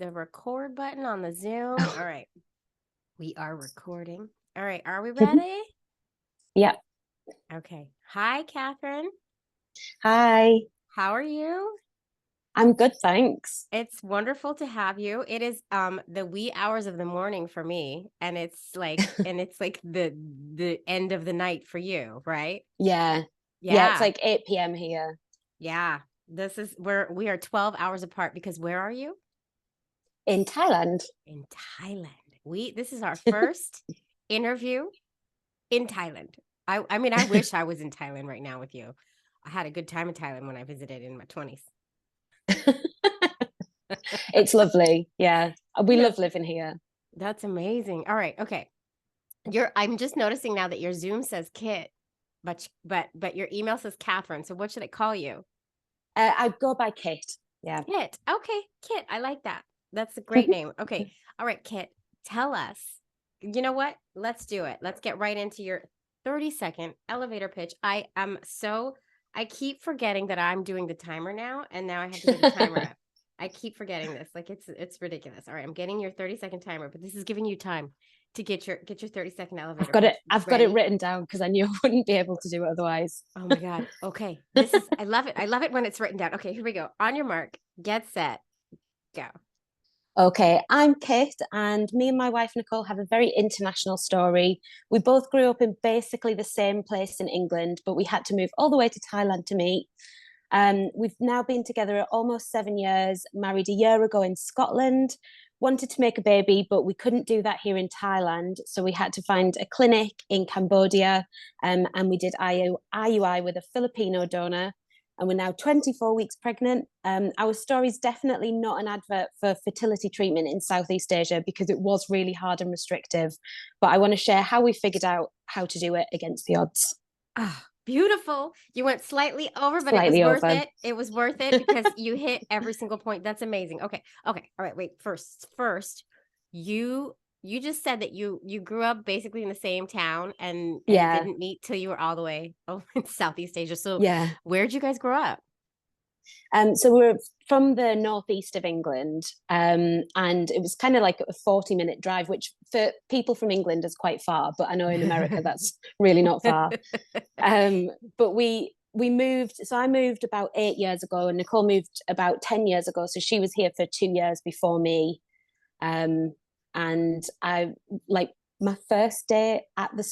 the record button on the Zoom. All right. We are recording. All right. Are we ready? Yeah. Okay. Hi, Kathryn. Hi. How are you? I'm good, thanks. It's wonderful to have you. It is the wee hours of the morning for me, and it's like the end of the night for you, right? Yeah. Yeah, it's Yeah. like 8 p.m. here Yeah. This is where we are 12 hours apart because where are you? in Thailand. In Thailand. This is our first interview in Thailand. I mean, I wish I was in Thailand right now with you. I had a good time in Thailand when I visited in my 20s. It's lovely. Yeah. We Yeah. love living here. That's amazing. All right. Okay. I'm just noticing now that your Zoom says Kit, but your email says Kathryn. So what should I call you? I go by Kit. Yeah. Kit. Okay, Kit. I like that. That's a great name. Okay. All right, Kit. Tell us. You know what? Let's do it. Let's get right into your 30-second elevator pitch. I keep forgetting that I'm doing the timer now, and now I have to get the timer up. I keep forgetting this. Like it's ridiculous. All right, I'm getting your 30-second timer, but this is giving you time to get your 30-second elevator pitch. I've got it Ready? written down because I knew I wouldn't be able to do it otherwise. Oh my God. Okay. I love it. I love it when it's written down. Okay, here we go. On your mark, get set, go. Okay, I'm Kit, and me and my wife Nicole have a very international story. We both grew up in basically the same place in England, but we had to move all the way to Thailand to meet. We've now been together almost 7 years, married a year ago in Scotland, wanted to make a baby, but we couldn't do that here in Thailand. So we had to find a clinic in Cambodia, and we did IUI with a Filipino donor. And we're now 24 weeks pregnant. Our story is definitely not an advert for fertility treatment in Southeast Asia because it was really hard and restrictive. But I want to share how we figured out how to do it against the odds. Ah, beautiful. You went slightly over, but it was Slightly worth over. it. It was worth it because you hit every single point. That's amazing. Okay. Okay. All right. Wait. First, you just said that you grew up basically in the same town and Yeah. didn't meet till you were all the way in Southeast Asia. So Yeah. where'd you guys grow up? So we're from the northeast of England, and it was kind of like a 40-minute drive, which for people from England is quite far, but I know in America that's really not far. But we moved, so I moved about 8 years ago, and Nicole moved about 10 years ago. So she was here for 2 years before me. And I like my first day at the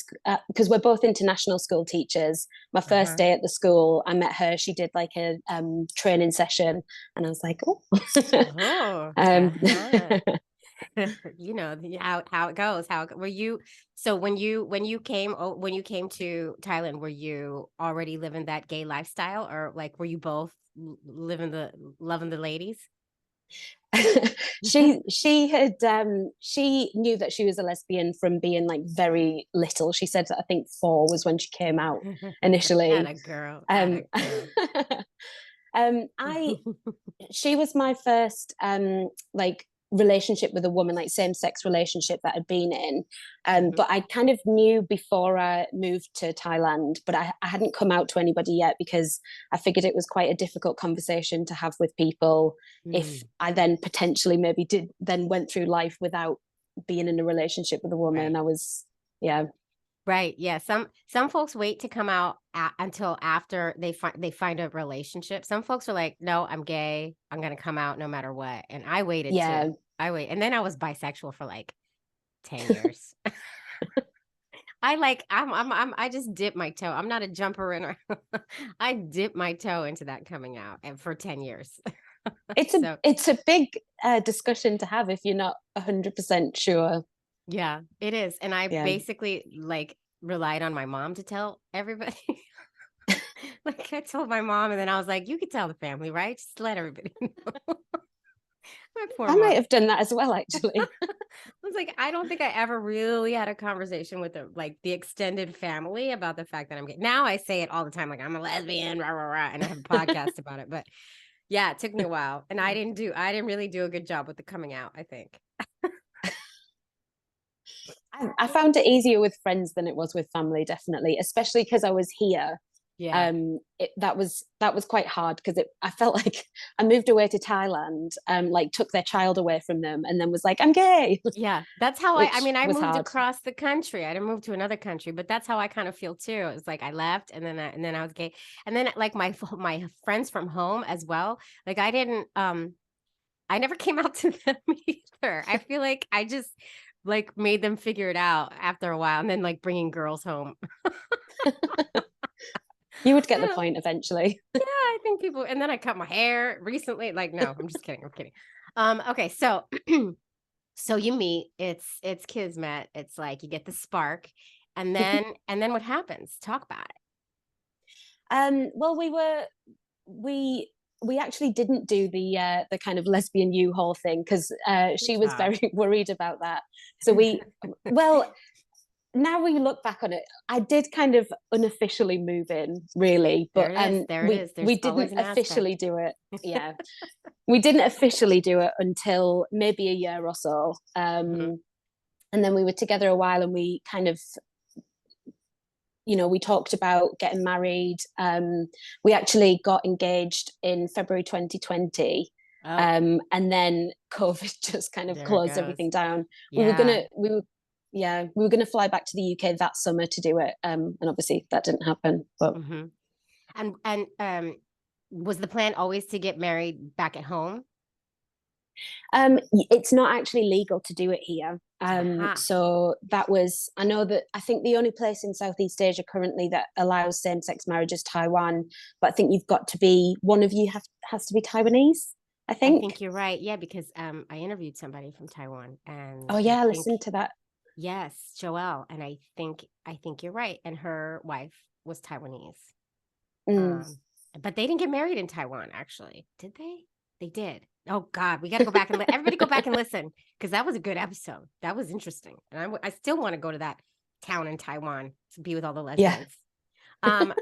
because we're both international school teachers. My first day at the school, I met her. She did like a training session, and I was like, oh, Oh, you know how it goes. Were you? So when you came to Thailand, were you already living that gay lifestyle, or like were you both loving the ladies? she knew that she was a lesbian from being like very little. She said that I think 4 was when she came out At initially. a girl, at um a girl. I she was my first like relationship with a woman, like same-sex relationship that I'd been in. But I kind of knew before I moved to Thailand, but I hadn't come out to anybody yet because I figured it was quite a difficult conversation to have with people if I then potentially maybe did then went through life without being in a relationship with a woman. Right. I was, yeah. Right. Yeah. Some folks wait to come out until after they find a relationship. Some folks are like, "No, I'm gay. I'm gonna come out no matter what." And I waited too. Yeah. And then I was bisexual for like 10 years. I just dip my toe. I'm not a jumper in. I dip my toe into that coming out and for 10 years. So It's a big discussion to have if you're not 100% sure. yeah, it is. And I Yeah. basically like relied on my mom to tell everybody. Like I told my mom, and then I was like, "You could tell the family, right? Just let everybody know." My poor I might mom. have done that as well, actually. I was like, I don't think I ever really had a conversation with the extended family about the fact that I'm gay. Now I say it all the time, like I'm a lesbian, rah, rah, rah, and I have a podcast about it. But yeah, it took me a while, and I didn't really do a good job with the coming out, I think. I found it easier with friends than it was with family, definitely, especially because I was here. Yeah. That was quite hard because I felt like I moved away to Thailand, like took their child away from them, and then was like, I'm gay, Yeah, that's how I which mean, I was moved hard. across the country. I didn't move to another country, but that's how I kind of feel too. It's like I left and then I was gay. And then like my friends from home as well. Like I never came out to them either. I feel like I just like made them figure it out after a while and then like bringing girls home. You would get the point eventually. Yeah, I think people, and then I cut my hair recently. Like, no, I'm just kidding. I'm kidding. Okay, so so you meet, it's kismet. It's like you get the spark, and then what happens? Talk about it. Well, we we actually didn't do the kind of lesbian U-Haul thing because Good she was job. very worried about that. So well, now we look back on it, I did kind of unofficially move in, really, There but it is. There it is. we There's always didn't an officially aspect. do it. Yeah, we didn't officially do it until maybe a year or so. Mhm. And then we were together a while, and we kind of, we talked about getting married. We actually got engaged in February 2020. Oh, And then COVID just kind of there it closed goes. everything down. Yeah. We were gonna fly back to the UK that summer to do it. And obviously that didn't happen. But Hmm. And was the plan always to get married back at home? it's not actually legal to do it here. Aha. So that was, I know that I think the only place in Southeast Asia currently that allows same-sex marriage is Taiwan, but I think you've got to be, one of you has to be Taiwanese, I I think. think you're right. Yeah, because I interviewed somebody from Taiwan, and Oh I yeah, think listen to that. yes, Joelle, and I think you're right. And her wife was Taiwanese. Mm. Um, but they didn't get married in Taiwan, actually, did they? They did. Oh God, we got to go back and everybody go back and listen because that was a good episode. That was interesting, and I still want to go to that town in Taiwan to be with all the Yeah. lesbians. Um,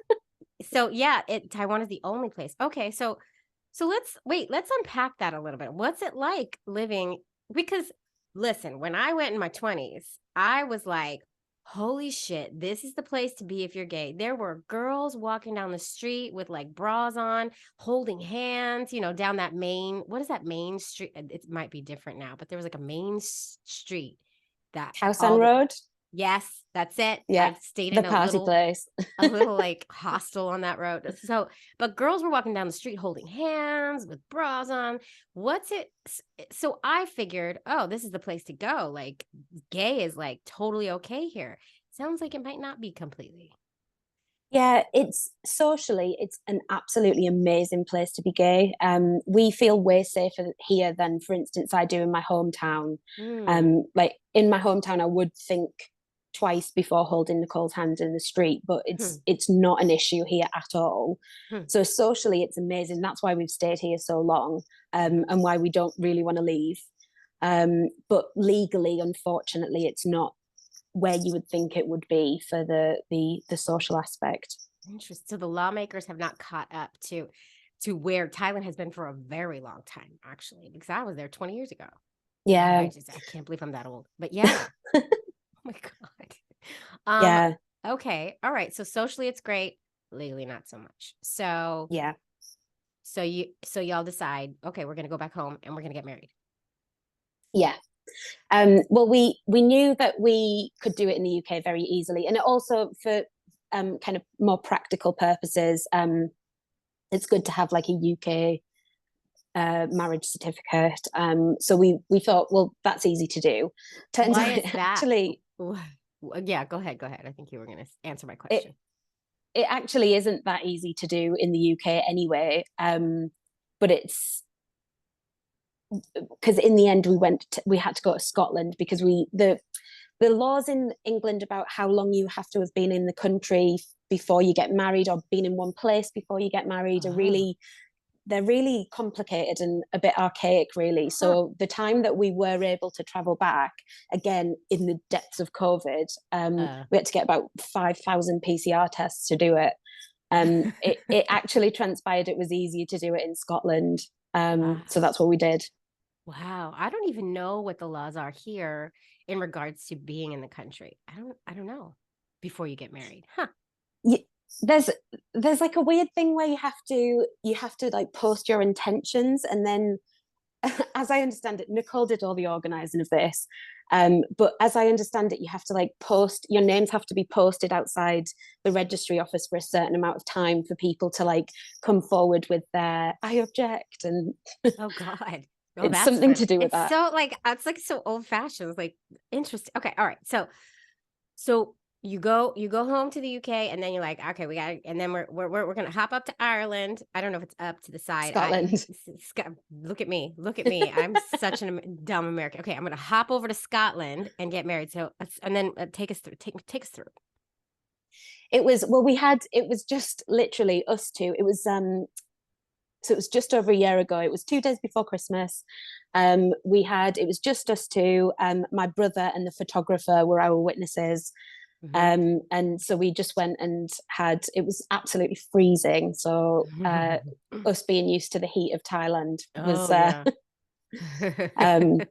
so yeah, Taiwan is the only place. Okay, so let's unpack that a little bit. What's it like living? Because listen, when I went in my 20s, I was like, holy shit, this is the place to be if you're gay. There were girls walking down the street with like bras on, holding hands, down that main, what is that main street? It might be different now, but there was like a main street that Howsan all the, Road. yes, that's it. Yeah. I stayed The in party place. a little like hostel on that road. So, but girls were walking down the street holding hands with bras on. What's it? So I figured, oh, this is the place to go. Like, gay is like totally okay here. Sounds like it might not be completely. Yeah, it's an absolutely amazing place to be gay. We feel way safer here than, for instance, I do in my hometown. Hmm. Like in my hometown, I would think twice before holding Nicole's hand in the street, but Hmm. it's not an issue here at all. Hmm. So socially, it's amazing. That's why we've stayed here so long, and why we don't really want to leave. But legally, unfortunately, it's not where you would think it would be for the social aspect. Interesting. So the lawmakers have not caught up to where Thailand has been for a very long time, actually, because I was there 20 years ago. God, Yeah. I can't believe I'm that old. But yeah. Oh my God. Um, Yeah. okay. All right. So socially it's great, legally not so much. So Yeah. so y'all decide, okay, we're gonna go back home and we're gonna get married. Yeah. Well, we knew that we could do it in the UK very easily, and it also for kind of more practical purposes. It's good to have like a UK marriage certificate. So we thought, well, that's easy to do. Turns Why out is it that? actually Yeah, go ahead. Go ahead. I think you were gonna answer my it question. it actually isn't that easy to do in the UK anyway. But it's because in the end we had to go to Scotland because the laws in England about how long you have to have been in the country before you get married or been in one place before you get married are Oh, they're really complicated and a bit archaic, really. huh. So the time that we were able to travel back, again in the depths of COVID, Uh, we had to get about 5,000 PCR tests to do it. It actually transpired it was easier to do it in Scotland. wow. So that's what we did. Wow. I don't even know what the laws are here in regards to being in the country. I don't know before you get married. Huh. there's like a weird thing where you have to like post your intentions, and then as I understand it, Nicole did all the organizing of this. But as I understand it, you have to like post, your names have to be posted outside the registry office for a certain amount of time for people to like come forward with their I object, and Oh God. Oh, it's that's something fun. to do with It's that. so like it's like so old fashioned. It's like interesting. Okay, all right. So you go home to the UK, and then you're like, okay, we got, and then we're gonna hop up to Ireland. I don't know if it's up to the side. Scotland. Look at me, look at me. I'm such a dumb American. Okay, I'm gonna hop over to Scotland and get married. So and then take us through. Take us through. It was, well, it was just literally us two. It was so it was just over a year ago. It was 2 days before Christmas. It was just us two. My brother and the photographer were our witnesses. And so we just went and it was absolutely freezing. So us being used to the heat of Thailand was, Oh yeah.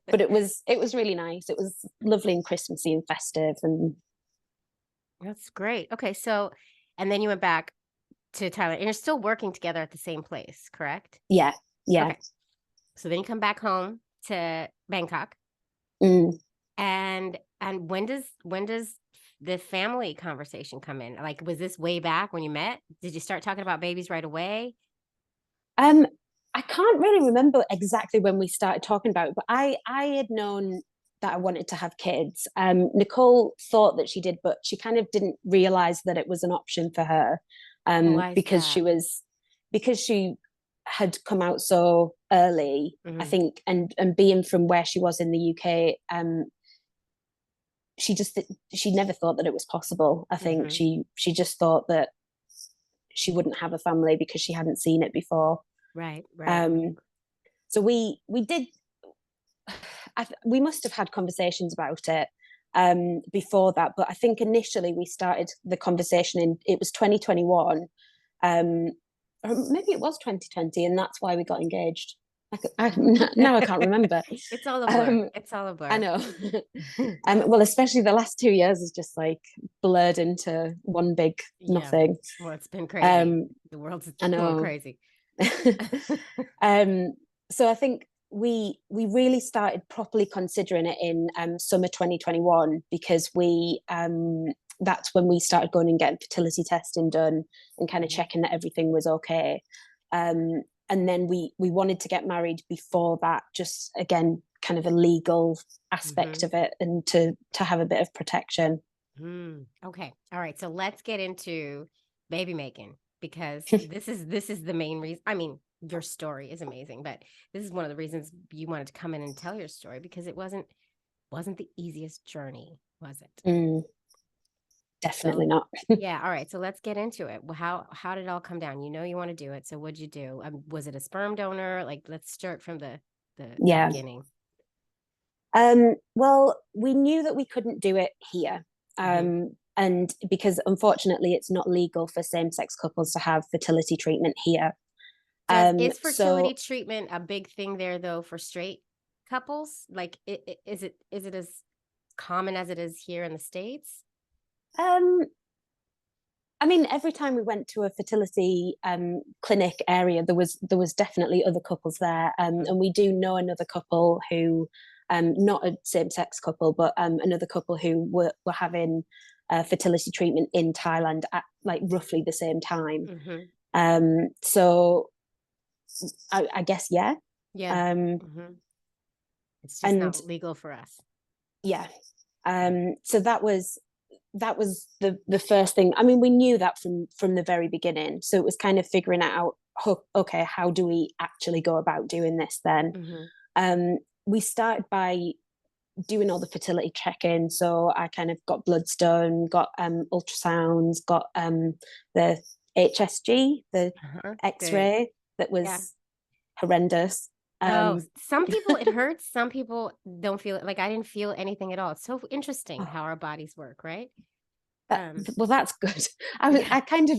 but it was really nice. It was lovely and Christmassy and festive, and That's great. Okay, so and then you went back to Thailand, and you're still working together at the same place, correct? yeah, yeah. Okay. So then you come back home to Bangkok, Mm. and when does the family conversation come in? Like, was this way back when you met? Did you start talking about babies right away? Um, I can't really remember exactly when we started talking about it, but I had known that I wanted to have kids. Nicole thought that she did, but she kind of didn't realize that it was an option for her, Why is because that? she had come out so early, I Hmm. think, and being from where she was in the UK, she never thought that it was possible. I think Hmm. she just thought that she wouldn't have a family because she hadn't seen it before. Right, right. Um, so we did. We must have had conversations about it before that, but I think initially we started the conversation in, it was 2021, um, or maybe it was 2020, and that's why we got engaged. Now I can't remember. It's all a blur. Um, It's all a I blur. know. Well, especially the last 2 years is just like blurred into one big Yeah. nothing. Well, it's been crazy. Um, The world's I going know. crazy. um, so I think we really started properly considering it in summer 2021, because that's when we started going and getting fertility testing done and kind of Mhm. checking that everything was okay. And then we wanted to get married before that, just again kind of a legal aspect Mhm. of it, and to have a bit of protection. Okay. All right. So let's get into baby making, because this is the main reason. I mean, your story is amazing, but this is one of the reasons you wanted to come in and tell your story, because it wasn't the easiest journey, was it? Mm, So definitely not. yeah. All right. So let's get into it. Well, how did it all come down? You know you want to do it. So what'd you do? Was it a sperm donor? Like, let's start from the Yeah. beginning. Well, we knew that we couldn't do it here. Hmm. And because unfortunately it's not legal for same-sex couples to have fertility treatment here. Is fertility So treatment a big thing there though for straight couples? Like, is it as common as it is here in the States? um, I mean, every time we went to a fertility clinic area, there was definitely other couples there, Mm. and we do know another couple who, not a same-sex couple, but another couple who were having fertility treatment in Thailand at like roughly the same time. Hmm. So I guess yeah, Yeah. um, Hmm. It's just and not legal for us. yeah, so that was the first thing. I mean, we knew that from the very beginning, so it was kind of figuring out, okay, how do we actually go about doing this then. Hmm. We started by doing all the fertility check-in, so I kind of got bloods done, got ultrasounds, got the HSG, the Uh-huh. x-ray that Yeah. was horrendous. Oh, um some people it hurts, some people don't feel it. Like, I didn't feel anything at all. It's so interesting how oh, our bodies work, right? that, Um, well, that's good. yeah. I kind of,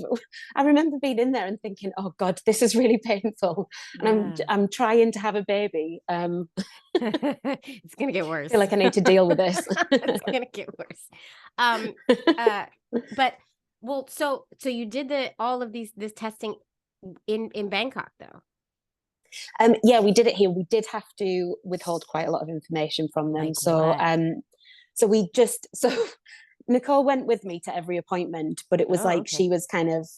I remember being in there and thinking, oh God, this is really painful, and Yeah. I'm trying to have a baby. It's gonna get I feel worse. like I need to deal with this. It's gonna get worse. Um, uh, but Well, so you did all of this testing in Bangkok though. Yeah, we did it here. We did have to withhold quite a lot of information from them. Like what? So we just so Nicole went with me to every appointment, but it was Oh, like okay. she was kind of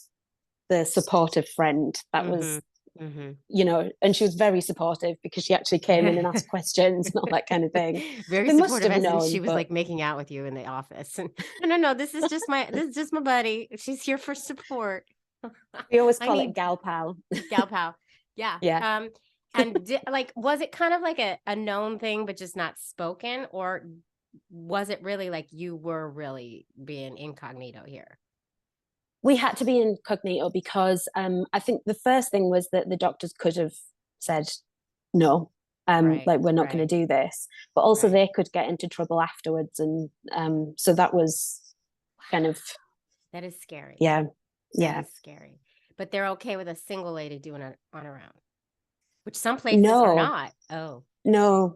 the supportive friend that was, Mm-hmm. and she was very supportive because she actually came in and asked questions and all that kind of thing. Very They must supportive, have as in she known, was but like making out with you in the office. And no, this is just my buddy. She's here for support. we always I call it need gal pal. gal pal. Yeah. Yeah. And like, was it kind of like a known thing, but just not spoken, or was it really like you were really being incognito here? We had to be incognito because I think the first thing was that the doctors could have said no, Right. like we're not going Right. to do this, but also Right. they could get into trouble afterwards, and so that was kind of That is scary. yeah, That yeah. is scary. But they're okay with a single lady doing it on her own, which some places are No, not. Oh, no.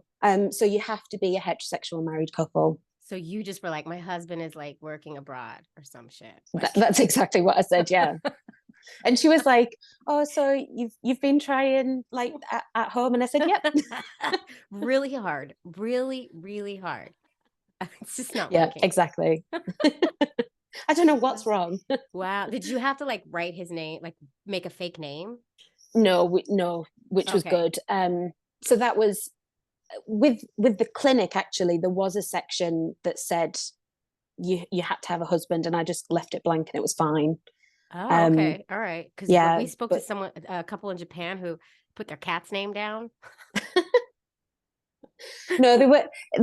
So you have to be a heterosexual married couple. so you just were like, my husband is like working abroad or some shit. That's exactly what I said. Yeah. And she was like, "Oh, so you've been trying like at home?" And I said, "Yep." Really hard. Really, really hard. It's just not Yeah, working. exactly. I don't know what's wrong. Wow. Did you have to like write his name, like make a fake name? No, which was Okay. good. So that was with the clinic. Actually, there was a section that said you had to have a husband, and I just left it blank, and it was fine. Oh, Um, okay. All right. Because yeah, we spoke to but someone, a couple in Japan who put their cat's name down. no,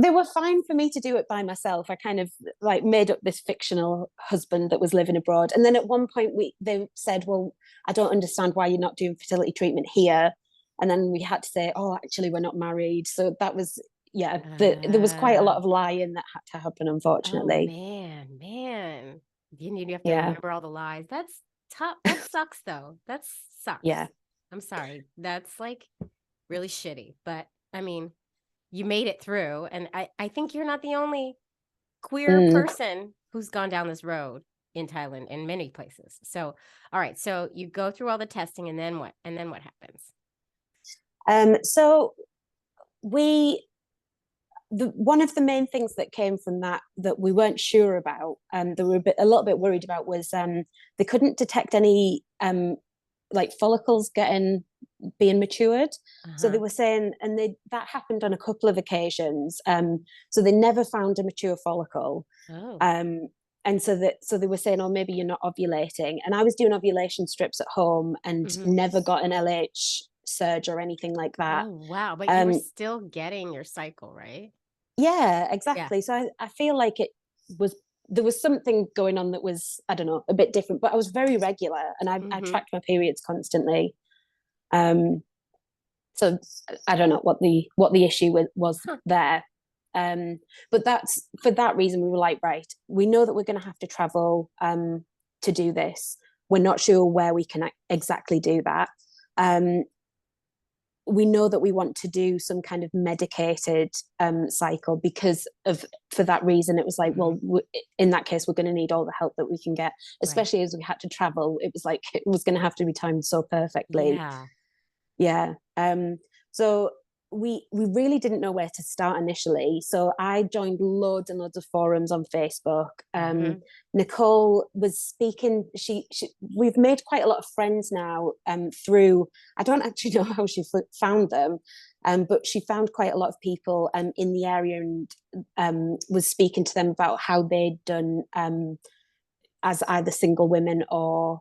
they were fine for me to do it by myself. I kind of like made up this fictional husband that was living abroad, and then at one point they said, "Well, I don't understand why you're not doing fertility treatment here." And then we had to say, "Oh, actually, we're not married." So that was there was quite a lot Uh, of lying that had to happen, oh unfortunately. man. You have to Yeah, remember all the lies. That's tough. That sucks though. That sucks. yeah. I'm sorry. That's like really shitty. But I mean, you made it through. And I think you're not the only queer Mm. person who's gone down this road in Thailand and many places. So, all right. So you go through all the testing and then what? And then what happens? So we one of the main things that came from that we weren't sure about, that we were a little bit worried about, was they couldn't detect any like follicles being matured. So they Uh-huh. were saying, and that happened on a couple of occasions. So they never found a mature follicle. Oh. Um, and so they were saying, oh, maybe you're not ovulating. And I was doing ovulation strips at home and Mm-hmm. never got an LH surge or anything like that. Oh, wow. But you were Um, still getting your cycle, right? yeah, Yeah. exactly. So I feel like was there was something going on that was, I don't know, a bit different, but I was very regular and I Mm-hmm. tracked my periods constantly. Um, so I don't know what the issue was Huh. there. But that's for that reason we were like, right, we know that we're going to have to travel to do this. We're not sure where we can exactly do that. Um, we know that we want to do some kind of medicated cycle because of for that reason it was like, Mm-hmm. well, in that case we're going to need all the help that we can get, Right. especially as we had to travel. It was like it was going to have to be timed so perfectly. Yeah. Yeah. So we really didn't know where to start initially. So I joined loads and loads of forums on Facebook. Mm-hmm. Nicole was speaking. She we've made quite a lot of friends now. Through I don't actually know how she found them, but she found quite a lot of people in the area and was speaking to them about how they'd done as either single women or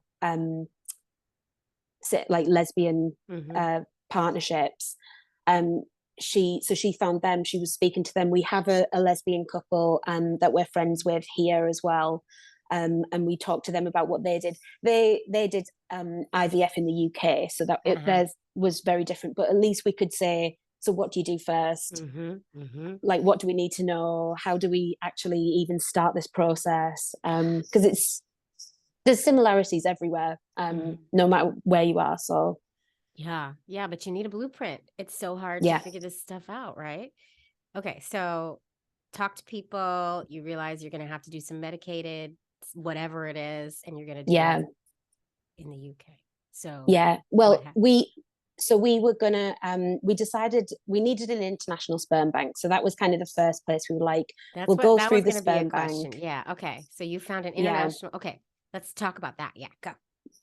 like lesbian Mm-hmm. uh, partnerships. Um, she found them. She was speaking to them. We have a lesbian couple that we're friends with here as well, and we talked to them about what they did. They did IVF in the UK, so that Uh-huh. theirs was very different. But at least we could say, so what do you do first? Mm-hmm. Mm-hmm. Like, what do we need to know? How do we actually even start this process? Because there's similarities everywhere, Mm-hmm. no matter where you are. So Yeah. Yeah. But you need a blueprint. It's so hard to yeah, figure this stuff out, right? Okay. So talk to people. You realize you're going to have to do some medicated whatever it is, and you're going to do Yeah. it in the UK. So Yeah. Well, what we were gonna we decided we needed an international sperm bank. So that was kind of the first place we were like, we'll go that through was the going to be a sperm question. bank. Yeah. Okay. So you found an Yeah. international. Okay. Let's talk about that. Yeah. Go.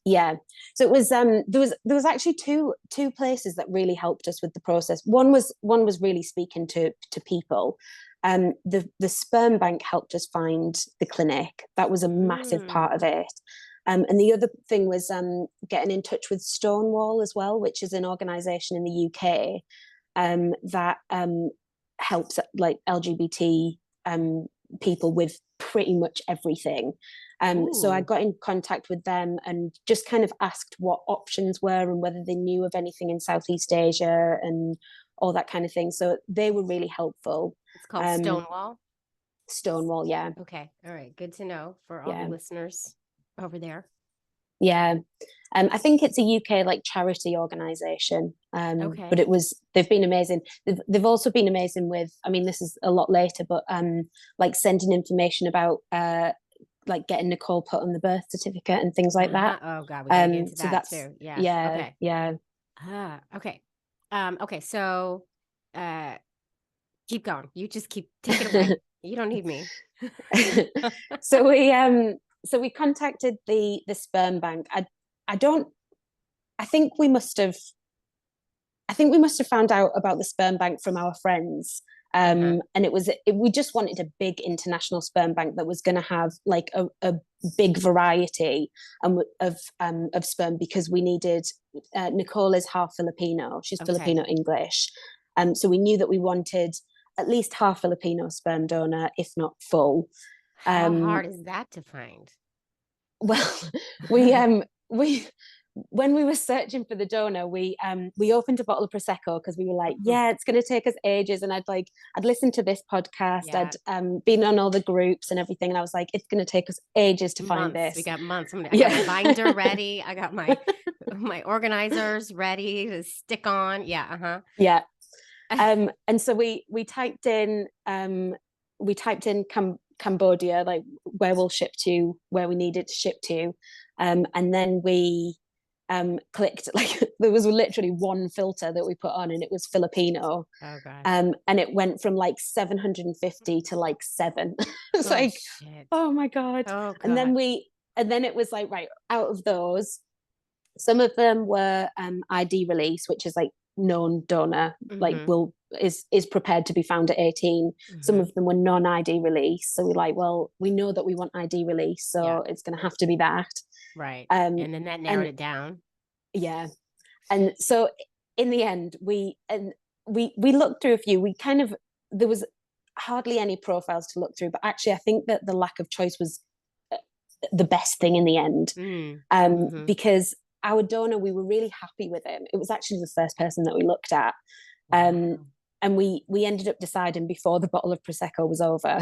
Yeah. So it was there was actually two places that really helped us with the process. One was really speaking to people. The sperm bank helped us find the clinic. That was a massive part of it. And the other thing was getting in touch with Stonewall as well, which is an organisation in the UK that helps like LGBT people with pretty much everything. So I got in contact with them and just kind of asked what options were and whether they knew of anything in Southeast Asia and all that kind of thing. So they were really helpful. It's called Stonewall. Stonewall, yeah. Okay. All right. Good to know for all the Yeah. listeners over there. Yeah. I think it's a UK like charity organization. Okay. But they've been amazing. They've also been amazing with, I mean, this is a lot later, but like sending information about like getting Nicole put on the birth certificate and things like that. Oh God, we gotta get into So that that's too. Yeah. yeah, Okay. yeah. Okay. Okay. So, keep going. You just keep take it away. You don't need me. So we contacted the sperm bank. I don't I think we must have found out about the sperm bank from our friends. And we just wanted a big international sperm bank that was going to have like a big variety of sperm, because we needed Nicole is half Filipino. She's Filipino English. So we knew that we wanted at least half Filipino sperm donor, if not full. How hard is that to find? Well, we when we were searching for the donor, we opened a bottle of prosecco because we were like, yeah, it's going to take us ages. And I'd listened to this podcast. Yeah. I'd been on all the groups and everything, and I was like, it's going to take us ages to find this. We got months. I got my binder ready. I got my my organizers ready to stick on. Yeah. Yeah. And so we typed in Cambodia, like where we'll ship to, where we needed to ship to, and then we clicked, like there was literally one filter that we put on, and it was Filipino. Oh God. And it went from like 750 to like 7. It's like, shit. oh my God. Oh God. And then it was like, right, out of those, some of them were ID release, which is like known donor, like is prepared to be found at 18. Some of them were non-ID release, so we're like, well, we know that we want ID release, so it's going to have to be that, right? And then that narrowed it down. Yeah. And so in the end, we looked through a few. We kind of, there was hardly any profiles to look through, but actually I think that the lack of choice was the best thing in the end. Because our donor, we were really happy with him. It was actually the first person that we looked at. And we ended up deciding before the bottle of Prosecco was over.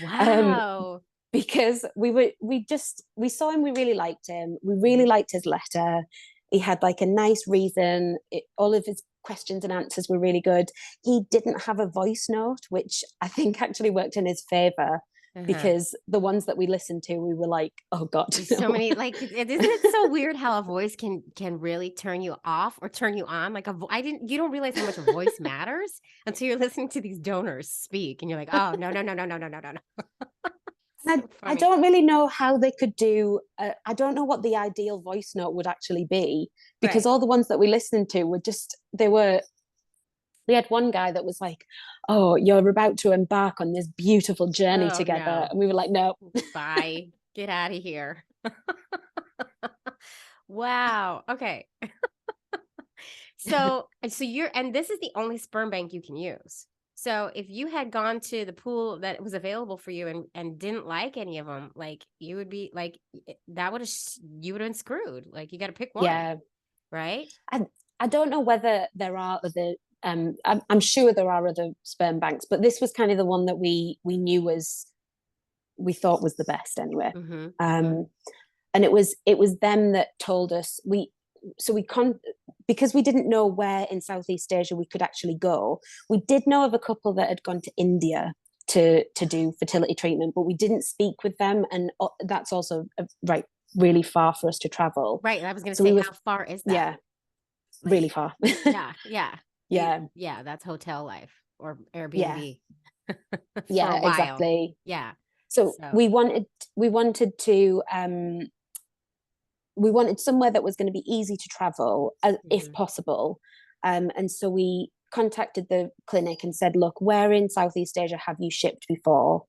Wow. Because we saw him, we really liked him. We really liked his letter. He had like a nice reason. All of his questions and answers were really good. He didn't have a voice note, which I think actually worked in his favor. Because the ones that we listened to, we were like, oh God. So many, like, isn't it so weird how a voice can really turn you off or turn you on? Like you don't realize how much a voice matters until you're listening to these donors speak, and you're like, oh, no. So I don't really know how they could do, I don't know what the ideal voice note would actually be, because all the ones that we listened to were just, we had one guy that was like, oh, you're about to embark on this beautiful journey together. No. And we were like, no. Bye. Get out of here. Wow. Okay. So and this is the only sperm bank you can use. So if you had gone to the pool that was available for you and didn't like any of them, like you would be like, you would have been screwed. Like you got to pick one. Yeah. Right. I don't know whether there are other, I'm sure there are other sperm banks, but this was kind of the one that we knew we thought was the best anyway. And it was them that told us because we didn't know where in Southeast Asia we could actually go. We did know of a couple that had gone to India, to do fertility treatment, but we didn't speak with them, and that's also really far for us to travel. Right. I was going to So say, we were, how far is that? yeah, really far. Yeah. Yeah. Yeah. Yeah. That's hotel life or Yeah. Airbnb for a Yeah, while. exactly. Yeah. So we wanted to we wanted somewhere that was going to be easy to travel, if possible. And so we contacted the clinic and said, look, where in Southeast Asia have you shipped before?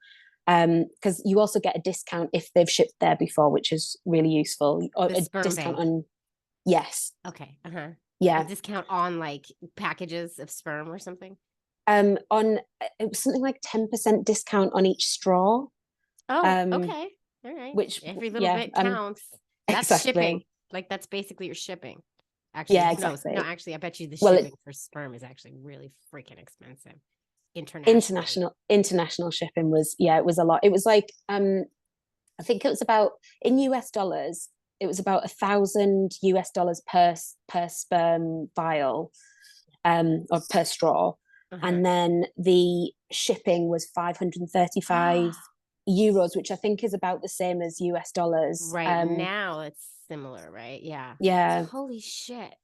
Because you also get a discount if they've shipped there before, which is really useful. Or The a sperm discount bank. on, yes. Okay. Yeah. A discount on like packages of sperm or something. On it was something like 10% discount on each straw. Oh, okay. All right. Which, Every little yeah, bit counts. That's shipping. exactly. Like that's basically your shipping. Actually, Yeah, who knows? No, exactly. actually, I bet you the Well, shipping for sperm is actually really freaking expensive internationally. international shipping was, yeah, it was a lot. It was like I think it was about, in US dollars, it was about $1,000 per sperm vial, or per straw. And then the shipping was 535 euros, which I think is about the same as US dollars. Right now it's similar, right? Yeah. Yeah. Holy shit.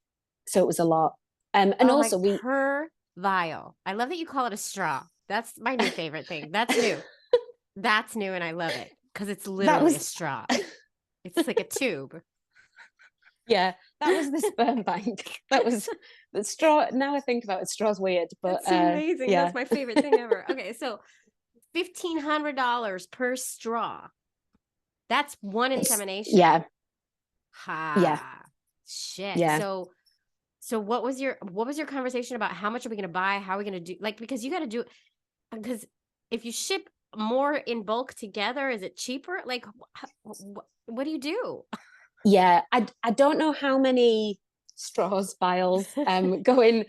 So it was a lot. And also per vial. I love that you call it a straw. That's my new favorite thing. That's new. That's new, and I love it because it's literally a straw. It's like a tube. Yeah, that was the sperm bank. That was the straw. Now I think about it, straw's weird, but it's amazing. yeah. That's my favorite thing ever. Okay, so $1,500 per straw. That's one insemination. Yeah. Ha. Yeah. Shit. Yeah. So what was your conversation about? How much are we going to buy? How are we going to do? Like, because you got to do, because if you ship more in bulk together, is it cheaper? Like, what do you do? Yeah, I don't know how many straws, vials go in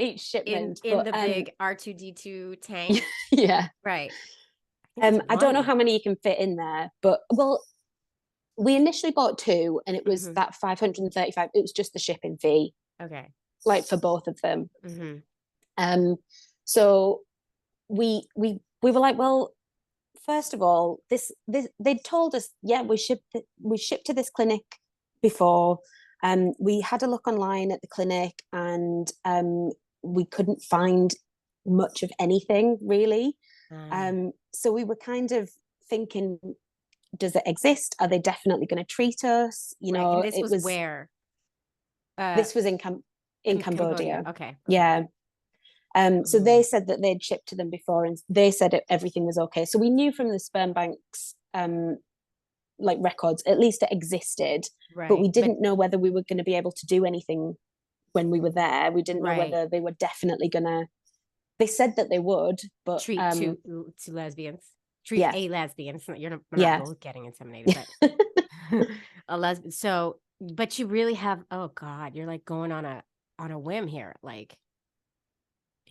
each shipment, in but the big R2D2 tank. yeah. Right. I don't know how many you can fit in there, but well, we initially bought two and it was that 535. It was just the shipping fee. Okay. Like for both of them. So we were like, well, first of all, this they'd told us, yeah, we shipped to this clinic before. We had a look online at the clinic and we couldn't find much of anything really. So we were kind of thinking, does it exist? Are they definitely going to treat us? You know, and this was where? This was in Cambodia. Okay. Yeah. So they said that they'd shipped to them before and they said everything was okay. So we knew from the sperm banks like records, at least it existed, but we didn't know whether we were going to be able to do anything when we were there. We didn't know whether they were definitely gonna, they said that they would, but treat two lesbians. Treat a lesbian. It's not, we're not both getting inseminated, but a lesbian. So, but you really have, oh God, you're like going on a whim here. Like,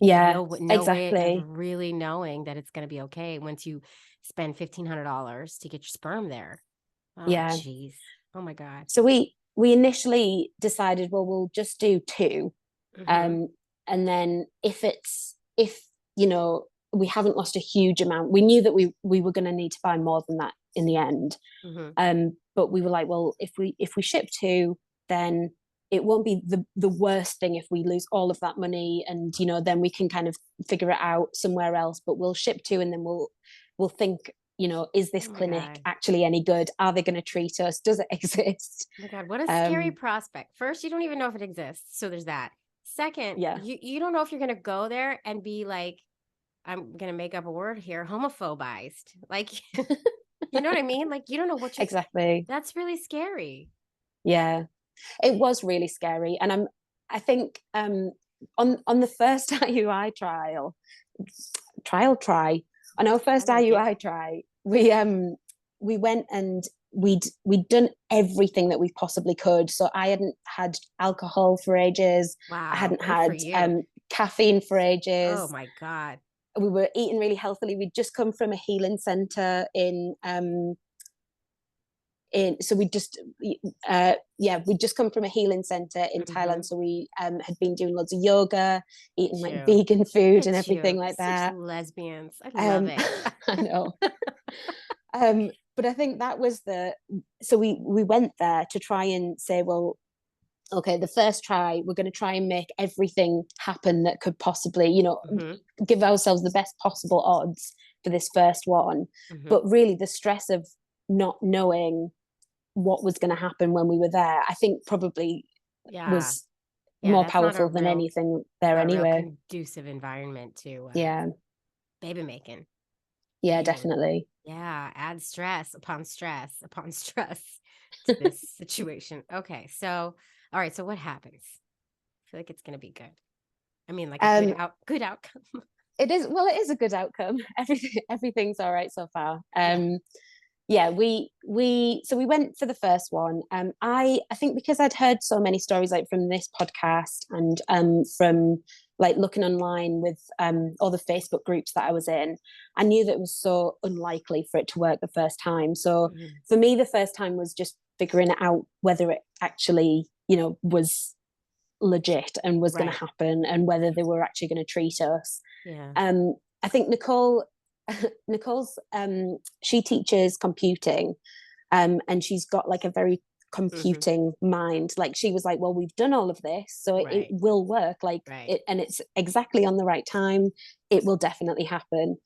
no exactly. way of really knowing that it's going to be okay once you spend $1,500 to get your sperm there. Oh, jeez. Oh my God. So we initially decided, well, we'll just do two. And then if you know, we haven't lost a huge amount, we knew that we were going to need to buy more than that in the end. But we were like, well, if we ship two, then it won't be the worst thing if we lose all of that money, and you know, then we can kind of figure it out somewhere else. But we'll ship two, and then we'll think, you know, is this clinic actually any good? Are they going to treat us? Does it exist? Oh my God, what a scary prospect. First, you don't even know if it exists, so there's that. Second, you don't know if you're going to go there and be like, I'm going to make up a word here, homophobized. Like, you know what I mean? Like, you don't know what you're... Exactly. That's really scary. Yeah, it was really scary. And I think on the first IUI trial, on our first IUI try, we went and we'd done everything that we possibly could. So I hadn't had alcohol for ages. Wow, I hadn't had caffeine for ages. Oh my God. We were eating really healthily. We'd just come from a healing center in so we just we'd just come from a healing center in Thailand, so we had been doing loads of yoga, eating like vegan food and everything like that. Such lesbians, I love it. I know. But I think that was so we went there to try and say, well, okay, the first try, we're going to try and make everything happen that could possibly, give ourselves the best possible odds for this first one. But really the stress of not knowing what was going to happen when we were there, I think probably was more powerful than anything there anyway. Real conducive environment to baby making. Yeah, definitely. Yeah, add stress upon stress upon stress to this situation. Okay, so all right, so what happens? I feel like it's gonna be good. I mean, like a good outcome. It is a good outcome. Everything's all right so far. We went for the first one. I think because I'd heard so many stories like from this podcast and from like looking online with all the Facebook groups that I was in, I knew that it was so unlikely for it to work the first time. So for me, the first time was just figuring out whether it actually, was legit and was going to happen, and whether they were actually going to treat us. I think Nicole's she teaches computing, and she's got like a very computing mind. Like she was like, well, we've done all of this, so it will work, like it, and it's exactly on the right time, it will definitely happen.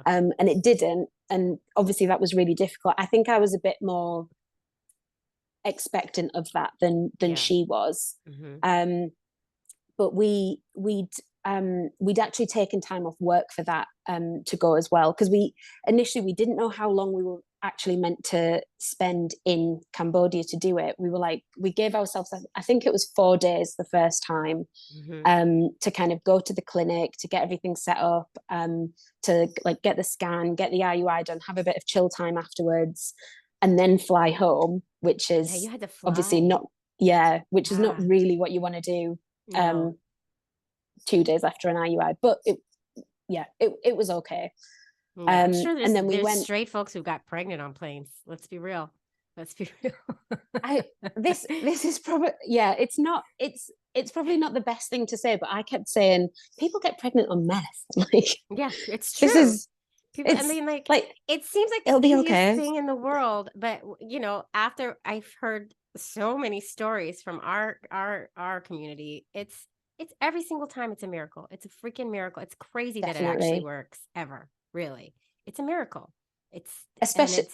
And it didn't, and obviously that was really difficult. I think I was a bit more expectant of that than she was. But we'd actually taken time off work for that to go as well, because we didn't know how long we were actually meant to spend in Cambodia to do it. We gave ourselves, I think it was 4 days the first time, to kind of go to the clinic, to get everything set up, to like get the scan, get the IUI done, have a bit of chill time afterwards, and then fly home, which is you had to fly. obviously not is not really what you want to do 2 days after an IUI, but it was okay. I'm sure there's straight folks who got pregnant on planes. Let's be real. This is probably it's probably not the best thing to say, but I kept saying people get pregnant on meth. Like, it's true. I mean, like it seems like it'll the be easiest okay thing in the world, but after I've heard so many stories from our community, it's every single time it's a miracle. It's a freaking miracle. It's crazy that it actually works ever. Really, it's a miracle. It's especially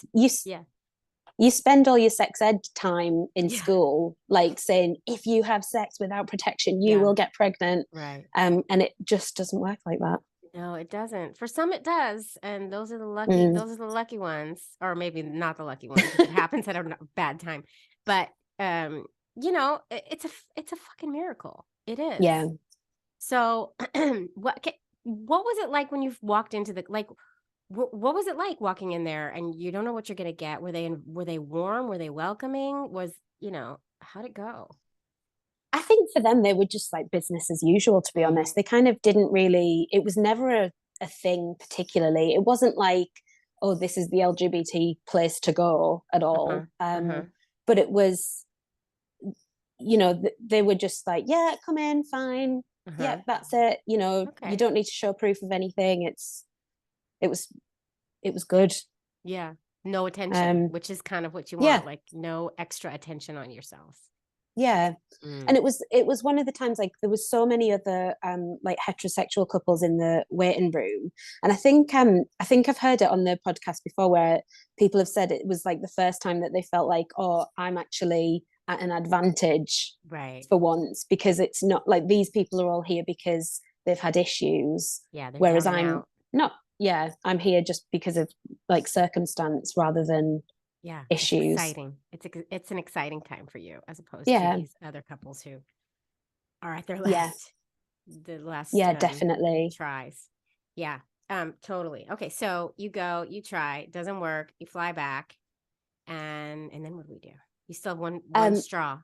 you spend all your sex ed time in school like saying if you have sex without protection you will get pregnant, and it just doesn't work like that. No, it doesn't. For some, it does, and those are the lucky. Those are the lucky ones, or maybe not the lucky ones. If it happens at a bad time, but it's a fucking miracle. It is. Yeah. So, what was it like when you walked into the what was it like walking in there and you don't know what you're gonna get? Were they warm? Were they welcoming? How'd it go? I think for them, they were just like business as usual, to be honest. They kind of didn't really, it was never a thing particularly. It wasn't like, oh, this is the LGBT place to go at all. But it was, they were just like, yeah, come in, fine. Yeah, that's it. You don't need to show proof of anything. It was good. Yeah. No attention, which is kind of what you want, like no extra attention on yourself. And it was one of the times like there was so many other like heterosexual couples in the waiting room, and I think I've heard it on the podcast before where people have said it was like the first time that they felt like, oh, I'm actually at an advantage for once, because it's not like these people are all here because they've had issues, whereas I'm not. I'm here just because of like circumstance rather than issues. It's exciting. It's an exciting time for you as opposed to these other couples who are at their last definitely tries. Totally. Okay, so you go, you try, doesn't work, you fly back, and then what do we do? You still have one straw.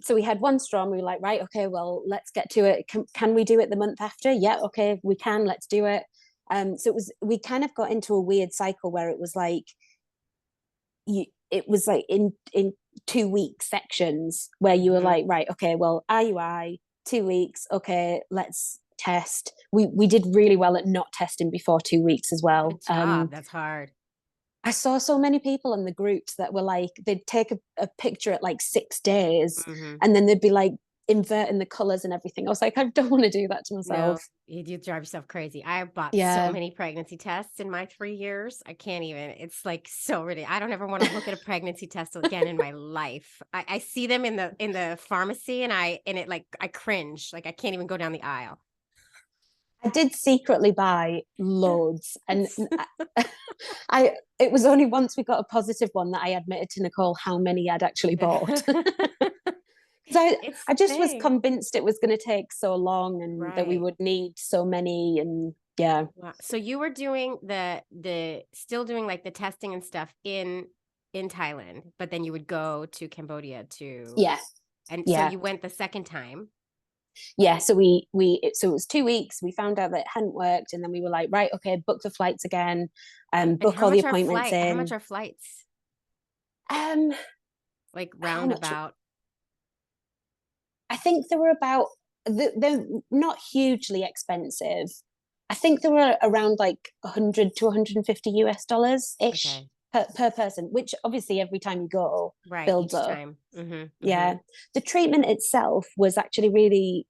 So we had one straw and we were like, right, okay, well, let's get to it. Can we do it the month after? Okay, we can, let's do it. So we kind of got into a weird cycle where it was like it was like in 2 week sections where you were like, right, okay, well, IUI, 2 weeks, okay, let's test. We did really well at not testing before 2 weeks as well. Good job. That's hard. I saw so many people in the groups that were like, they'd take a picture at like 6 days Hmm. and then they'd be like inverting the colors and everything. I was like, I don't want to do that to No, myself. you do drive yourself crazy. I bought so Yeah. many pregnancy tests in my 3 years. I can't even. It's like so ridiculous. I don't ever want to look at a pregnancy test again in my life. I see them in the pharmacy, and it like I cringe. Like I can't even go down the aisle. I did secretly buy loads, and It's I it was only once we got a positive one that I admitted to Nicole how many I'd actually bought. Because it's I just was thing. convinced it was going to take so long and that we Right. would need so many, and yeah. Wow. So you were doing the still doing like the testing and stuff in Thailand, but then you would go to Cambodia to, Yeah, and so yeah, you went the second time. yeah. So so it was 2 weeks. We found out that it hadn't worked, and then we were like, right, okay, book the flights again, And book all the appointments how much in. are flights? Um, Like how much? roundabout. I think they were about. They're not hugely expensive. I think they were around like 100 to 150 US dollars ish Okay. per person, which obviously every time you go Right. builds Each up. time. Mm-hmm. Mm-hmm. Yeah. The treatment itself was actually really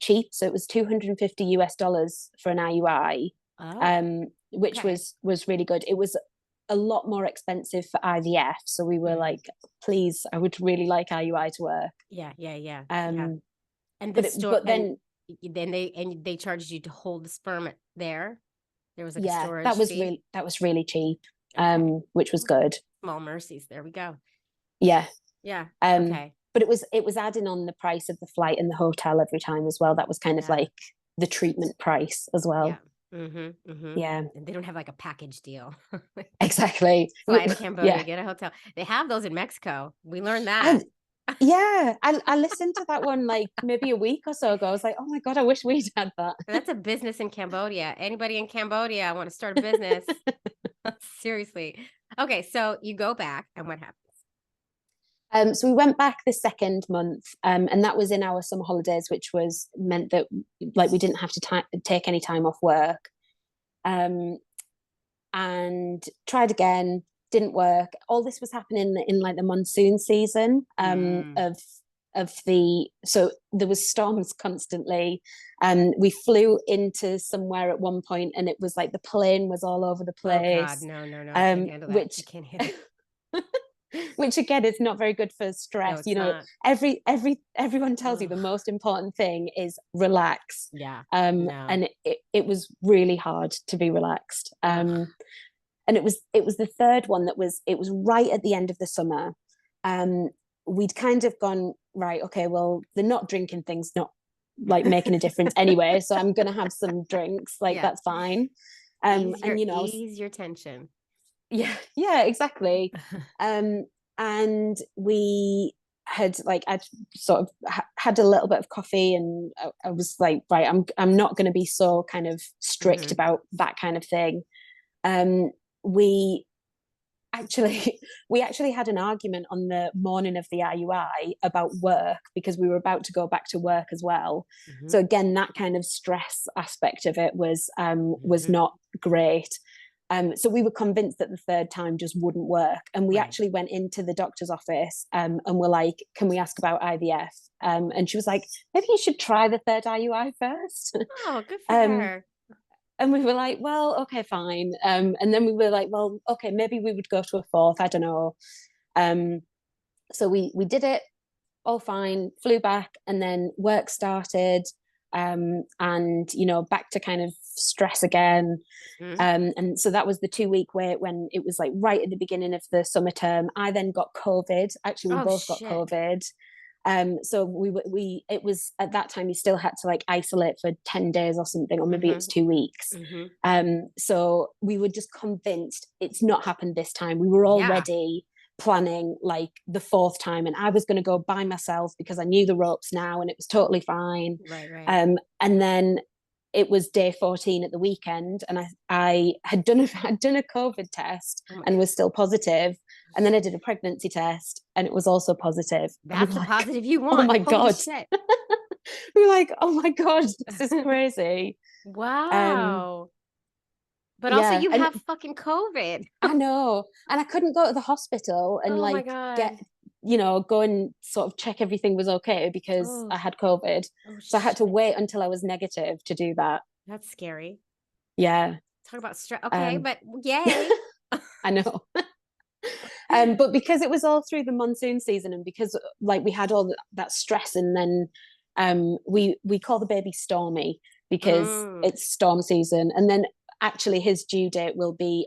cheap. So it was 250 US dollars for an IUI, Oh, which okay. was really good. It was a lot more expensive for IVF. So we were Mm. like, please, I would really like IUI to work. Yeah, yeah, yeah, yeah. Um, And the but store but then and then they charged you to hold the sperm there. There was like a yeah, storage fee. that was really cheap, Okay. which was good. Small mercies. There we go. Yeah. Yeah. Um, Okay. but it was adding on the price of the flight and the hotel every time as well. That was kind of Yeah. like the treatment price as Yeah. well. Mm-hmm. Mm-hmm. Yeah, And they don't have like a package deal. exactly. Fly to Cambodia, Yeah. get a hotel. They have those in Mexico. We learned that. I yeah, I listened to that one like maybe a week or so ago. I was like, oh my God, I wish we'd had that. That's a business in Cambodia. Anybody in Cambodia want to start a business? Seriously. Okay, so you go back and what happens? So we went back the second month, and that was in our summer holidays, which was meant that like we didn't have to take any time off work. Um, and tried again, didn't work. All this was happening in like the monsoon season Mm. of the so there was storms constantly. We flew into somewhere at one point and it was like the plane was all over the Oh God, place. no, no, no. I can't handle that. I Which can't handle which again is not very good for No, stress. it's not. Everyone tells you the Ugh. most important thing is relax. Yeah. And No. it was really hard to be relaxed. Ugh. And it was the third one that was it was right at the end of the summer. um we'd kind of gone, right, okay, well, the not drinking thing's not like making a difference anyway, so I'm gonna have some drinks, like Yeah. that's fine. And you know, I was, Ease your tension. yeah, exactly. And we had like I'd sort of had a little bit of coffee and I was like, right, I'm not going to be so kind of strict Hmm. about that kind of thing. We actually we actually had an argument on the morning of the IUI about work because we were about to go back to work as well. Hmm. So again, that kind of stress aspect of it was Hmm. not great. So we were convinced that the third time just wouldn't work, and we Right. actually went into the doctor's office and were like, "Can we ask about IVF?" And she was like, "Maybe you should try the third IUI first." Oh, good for um, her. and we were like, well, okay, fine. And then we were like, well, okay, maybe we would go to a fourth. I don't know. Um, so we did it all fine, flew back, and then work started. And you know, back to kind of stress again. Hmm. And so that was the 2 week wait when it was like right at the beginning of the summer term. I then got COVID. Actually, we Oh both got shit. COVID. So we it was at that time you still had to like isolate for 10 days or something, or maybe it was Hmm. 2 weeks. Hmm. So we were just convinced it's not happened this time. We were Yeah. already planning like the fourth time, and I was going to go by myself because I knew the ropes now and it was totally fine. Right, right. And then it was day 14 at the weekend, and I had done a COVID test Oh my and God. was still positive, and then I did a pregnancy test and it was also positive. That's the Like, positive you oh want. my Holy God. shit. We're like, oh my God, this is crazy. Um, Wow. But also yeah, you and have fucking COVID. I know, and I couldn't go to the hospital and Oh my like get, God. go and sort of check everything was okay because Oh, I had COVID. oh So I had to shit. wait until I was negative to do that. That's scary. Yeah. Talk about stress. Okay, Um, but yay. I know. But because it was all through the monsoon season, and because like we had all that stress, and then we call the baby Stormy because Mm. it's storm season, and then actually his due date will be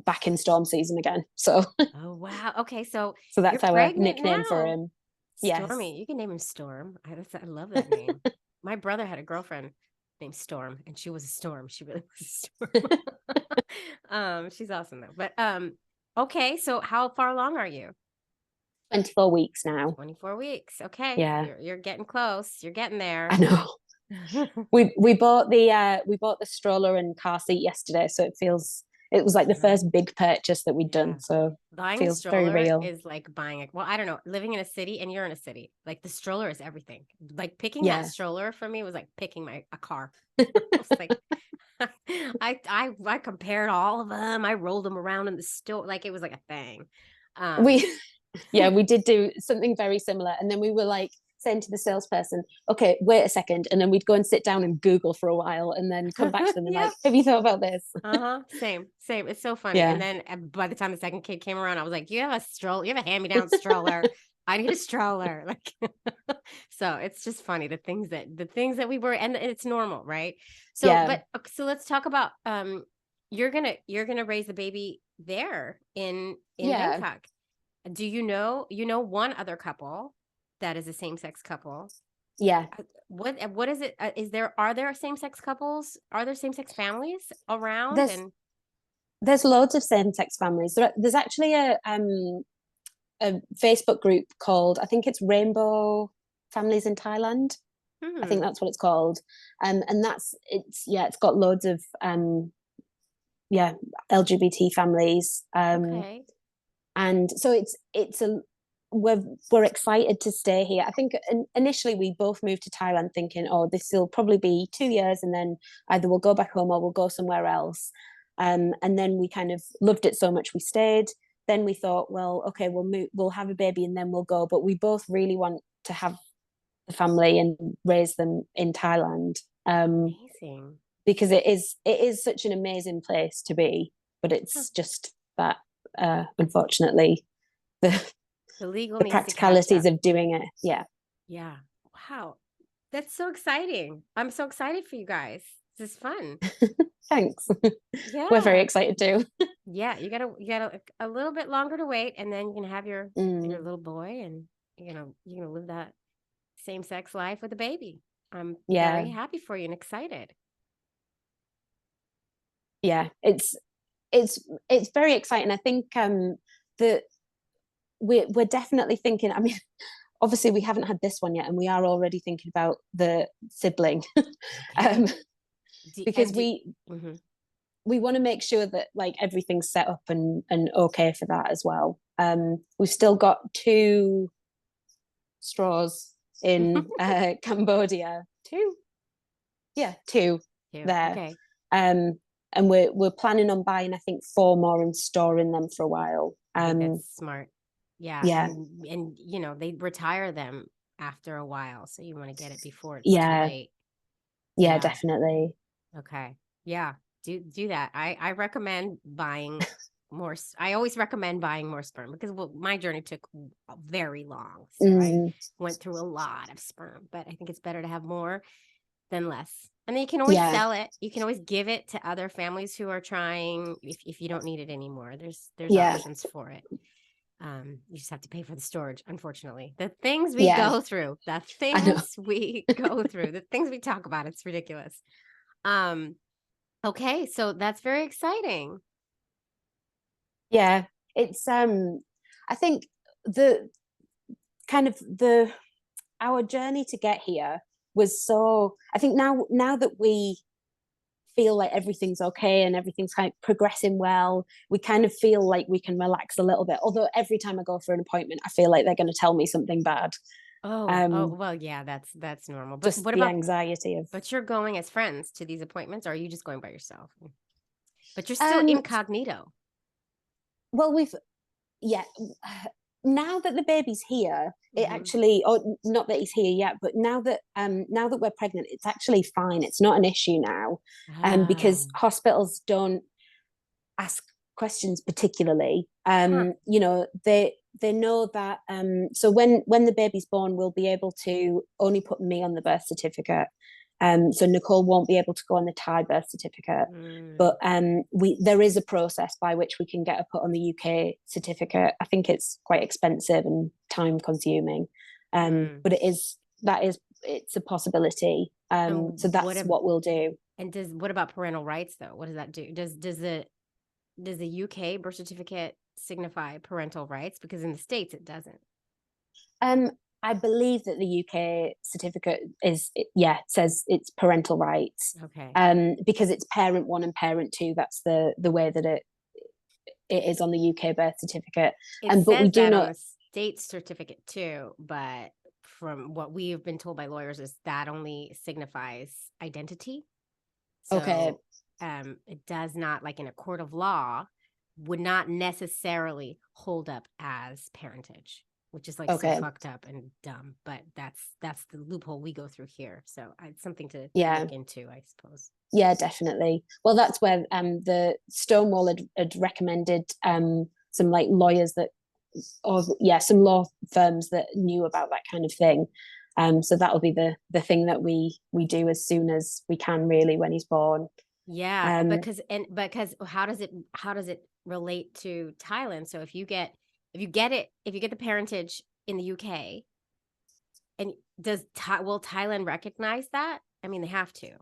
back in storm season again. So Oh wow. Okay, so so you're that's our pregnant nickname for now. him. Yes. Stormy. You can name him Storm. I love that name. My brother had a girlfriend named Storm, and she was a storm. She really was a storm. She's awesome though. But okay, so how far along are you? 24 weeks now. 24 weeks. Okay. Yeah, You're getting close. You're getting I there. know. We bought the stroller and car seat yesterday, so it was like the Uh-huh. first big purchase that we'd Yeah. done. So Buying a feels very stroller real. is like buying a, well, I don't know, living in a city and you're in a city. Like the stroller is everything. Like picking that Yeah. stroller for me was like picking a car. I was like, I compared all of them. I rolled them around in the store like it was like a thing. Um, we yeah, we did do something very similar, and then we were like saying to the salesperson, okay, wait a second, and then we'd go and sit down and Google for a while and then come back to them and yeah. like, have you thought about this? Same, same. It's so funny. And Yeah. then by the time the second kid came around, I was like, you have a stroller, you have a hand-me-down stroller. I need a stroller. Like so it's just funny the things that we were and it's normal, right? So Yeah. but so let's talk about you're gonna raise the baby there in Yeah. Bangkok. Do you know one other couple that is a same-sex couple? Yeah. What is it? Are there same-sex couples? Are there same-sex families around? There's And there's loads of same-sex families. There's actually a Facebook group called, I think it's Rainbow Families in Thailand. I think hmm, that's what it's called. And it's got loads of yeah, LGBT families. okay, And so it's a we're excited to stay here. I think initially we both moved to Thailand thinking, oh, this will probably be 2 years, and then either we'll go back home or we'll go somewhere else. And then we kind of loved it so much we stayed. Then we thought, well, okay, we'll have a baby and then we'll go. But we both really want to have the family and raise them in Thailand, amazing. because it is such an amazing place to be. But Huh. it's just that unfortunately the The legal the needs to catch practicalities up. of doing it. Yeah. Yeah. Wow. That's so exciting. I'm so excited for you guys. This is fun. Thanks. We're very Yeah. excited too. Yeah. You got a little bit longer to wait, and then you can have your Mm, little boy, and you're gonna live that same sex life with a baby. I'm yeah. very happy for you and excited. Yeah. It's very exciting. I think that we're definitely thinking, I mean, obviously we haven't had this one yet, and we are already thinking about the sibling. Okay. um, Do, because and do, we mhm. we want to make sure that like everything's set up and okay for that as well. We've still got two straws in Cambodia. Two, yeah, two Two. there. Okay. Um, and we're planning on buying, I think, four more and storing them for a while. I think that's smart. Yeah, Yeah, and they retire them after a while, so you want to get it before it's too yeah, late. yeah, Yeah. definitely. Okay. Yeah. Do that. I recommend buying more. I always recommend buying more sperm because my journey took very long, so I Mm, went through a lot of sperm. But I think it's better to have more than less. And then you can always yeah, sell it. You can always give it to other families who are trying if you don't need it anymore. There's yeah, options for it. You just have to pay for the storage, unfortunately. The things we yeah. go through, the I know. things we go through, the things we talk about, it's ridiculous. Um, okay, so that's very exciting. Yeah, it's I think the kind of the our journey to get here was so, I think now that we feel like everything's okay and everything's kind of progressing well, we kind of feel like we can relax a little bit. Although every time I go for an appointment, I feel like they're going to tell me something bad. Well, yeah, that's normal. But Just what the about, anxiety of, but you're going as friends to these appointments, or are you just going by yourself? But you're still um, incognito. well, yeah, now that the baby's here, it Hmm. actually, or not that he's here yet, but now that we're pregnant, it's actually fine. It's not an issue now, Ah, because hospitals don't ask questions particularly. huh. You know, they know that, so when the baby's born, we'll be able to only put me on the birth certificate. So Nicole won't be able to go on the Thai birth certificate. Mm, But we there is a process by which we can get her put on the UK certificate. I think it's quite expensive and time consuming. mm. But it's a possibility. So And that's what we'll do. what about parental rights though? What does that do? Does the UK birth certificate signify parental rights? Because in the States it doesn't. Um, I believe that the UK certificate says it's parental rights. Okay. Because it's parent one and parent two. That's the way that it is on the UK birth certificate. It But we says do that on not. the state certificate too, but from what we have been told by lawyers is that only signifies identity. Okay, So it does not, like in a court of law, would not necessarily hold up as parentage, which is like so okay, fucked up and dumb. But that's the loophole we go through here. So it's something to yeah, look into, I suppose. yeah, definitely. Well, that's where the Stonewall had recommended some like lawyers that, or yeah, some law firms that knew about that kind of thing. So that'll be the thing that we do as soon as we can, really, when he's born. Yeah, Um, because how does it relate to Thailand? So if you get the parentage in the UK, and will Thailand recognize that? I mean, they have to.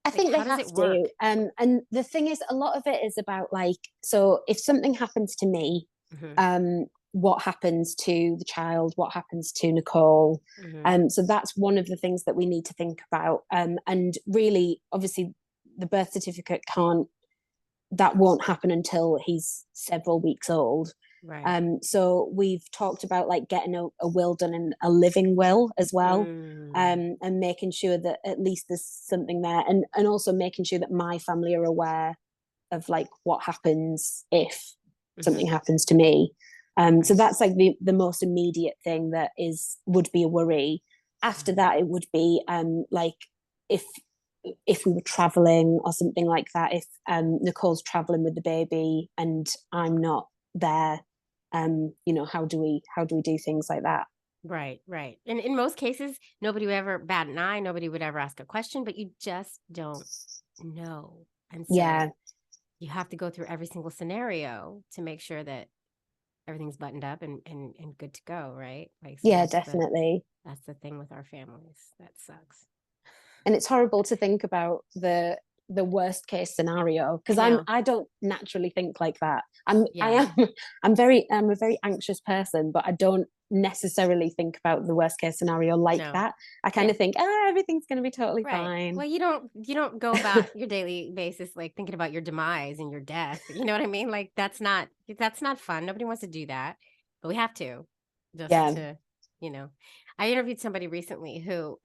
I Like, think they how does have it to. work? And the thing is, a lot of it is about like, so if something happens to me, Hmm. what happens to the child? What happens to Nicole? Hmm. So that's one of the things that we need to think about. And really, obviously, the birth certificate can't. That won't happen until he's several weeks old. Right. So we've talked about like getting a will done and a living will as well, Mm. and making sure that at least there's something there, and also making sure that my family are aware of like what happens if Hmm. something happens to me. So Right. that's like the most immediate thing that would be a worry. After Mm. that, it would be like if if we were traveling or something like that, if Nicole's traveling with the baby and I'm not there, how do we do things like that? Right, right. And in most cases, nobody would ever bat an eye, nobody would ever ask a question, but you just don't know. And Yeah, so you have to go through every single scenario to make sure that everything's buttoned up and good to go, right? Like, so yeah, that's the definitely. that's the thing with our families. That sucks. And it's horrible to think about the worst case scenario, I because know. I don't naturally think like that. I'm I Yeah. am I'm a very anxious person, but I don't necessarily think about the worst case scenario like No. that. I kind Yeah. of think, everything's going to be totally Right. fine. Well, you don't go about your daily basis like thinking about your demise and your death. You know what I mean? Like that's not fun. Nobody wants to do that, but we have to, just Yeah. to, you know. I interviewed somebody recently who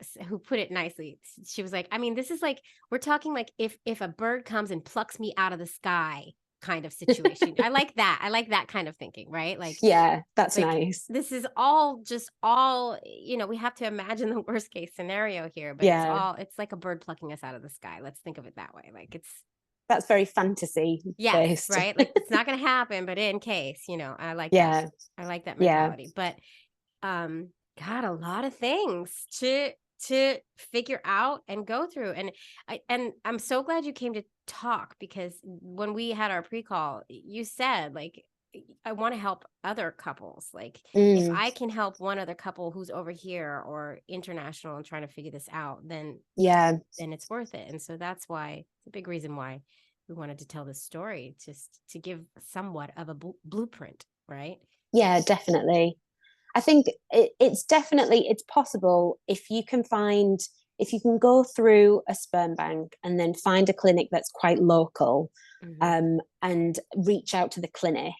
put it nicely. She was like, I mean, this is like we're talking like if a bird comes and plucks me out of the sky kind of situation. I like that. I like that kind of thinking, right? Yeah, that's Like nice. this is all we have to imagine the worst case scenario here, but Yeah, it's like a bird plucking us out of the sky. Let's think of it that way. Like it's that's very fantasy yes, based. right? Like it's not going to happen, but in case, I like that. Yeah, I like that yeah, mentality. But um God, a lot of things to figure out and go through. And I'm so glad you came to talk, because when we had our pre-call, you said like I want to help other couples. Like if mm, I can help one other couple who's over here or international and trying to figure this out, yeah, then it's worth it. And so that's why it's a big reason why we wanted to tell this story, just to give somewhat of a blueprint, right? yeah, definitely. I think it's definitely, it's possible if you can find, if you can go through a sperm bank and then find a clinic that's quite local, Mm-hmm. and reach out to the clinic,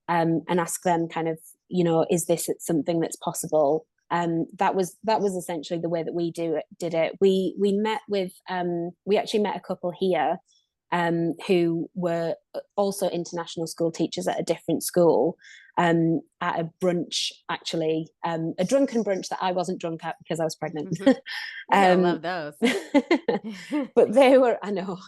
and ask them kind of, you know, is this something that's possible? That was essentially the way that we did it. We met with, we actually met a couple here, who were also international school teachers at a different school, at a brunch, actually, a drunken brunch that I wasn't drunk at because I was pregnant. Mm-hmm. You gotta um, love those. but they were, I know,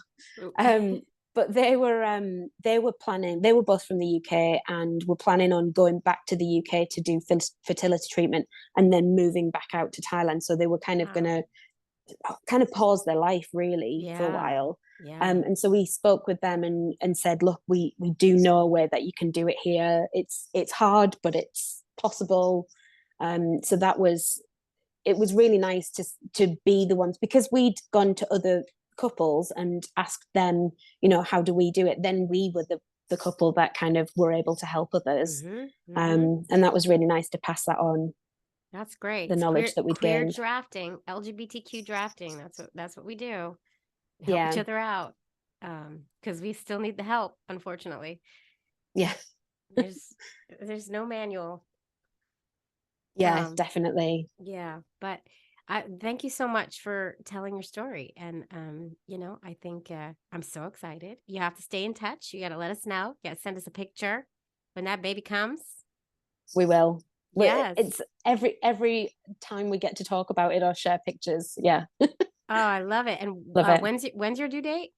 but they were planning, they were both from the UK and were planning on going back to the UK to do fertility treatment and then moving back out to Thailand. So they were kind of Wow. gonna kind of pause their life really for a Yeah. while. Yeah. And so we spoke with them and said, look, we do know a way that you can do it here. It's hard, but it's possible. So that was, it was really nice to be the ones, because we'd gone to other couples and asked them, you know, how do we do it? Then we were the couple that kind of were able to help others. Mm-hmm. Mm-hmm. And that was really nice to pass that on, That's great. the It's knowledge that we'd queer gained. drafting, LGBTQ drafting. That's what we do. Help each Yeah. other out. Because we still need the help, unfortunately. Yeah. There's no manual. Yeah, definitely. Yeah, but I thank you so much for telling your story. And I think I'm so excited. You have to stay in touch. You got to let us know. You got to send us a picture when that baby comes. We will. Yes. It's every time we get to talk about it or share pictures. Yeah. Oh, I love it. And Love it. when's your due date?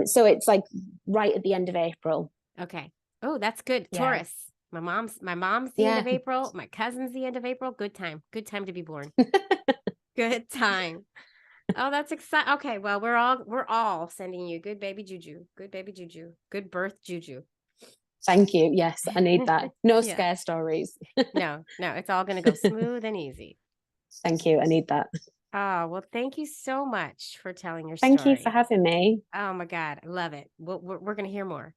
So it's like right at the end of April. Okay. Oh, that's good. Yeah. Taurus. My mom's the end Yeah. of April. My cousin's the end of April. Good time. Good time to be born. Good time. Oh, that's exciting. Okay, well, we're all sending you good baby juju. Good baby juju. Good birth juju. Thank you. Yes, I need that. No Yeah. scare stories. No, it's all gonna go smooth and easy. Thank you. I need that. Oh, well, thank you so much for telling your Thank you for story. having me. Oh my God, I love it. We're gonna hear more.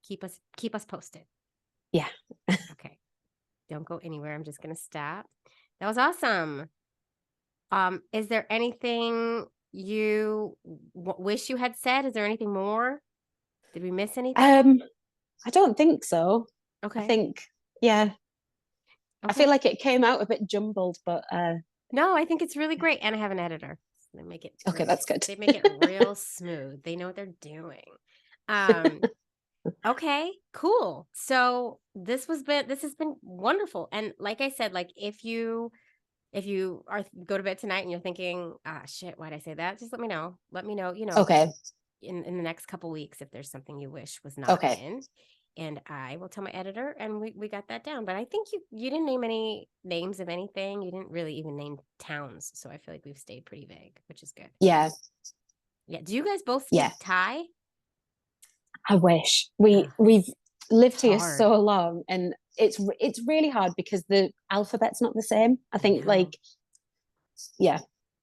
Keep us posted. Yeah. Okay. Don't go anywhere. I'm just gonna stop. That was awesome. Is there anything you wish you had said? Is there anything more? Did we miss anything? I don't think so. I Okay. think, yeah. I feel Okay. like it came out a bit jumbled, but No, I think it's really great. And I have an editor. They make it okay, that's good. they make it real smooth. They know what they're doing. Um, okay, cool. So this has been wonderful. And like I said, like if you are go to bed tonight and you're thinking, ah shit, why'd I say that? Just let me know. Let me know, Okay. in the next couple weeks if there's something you wish was not Okay. in. And I will tell my editor and we got that down. But I think you didn't name any names of anything. You didn't really even name towns. So I feel like we've stayed pretty vague, which is good. Yeah. Yeah. Do you guys both speak Yeah. Thai? I wish Ugh, we've lived it's here hard. so long, and it's really hard because the alphabet's not the same. I think, know. like, yeah,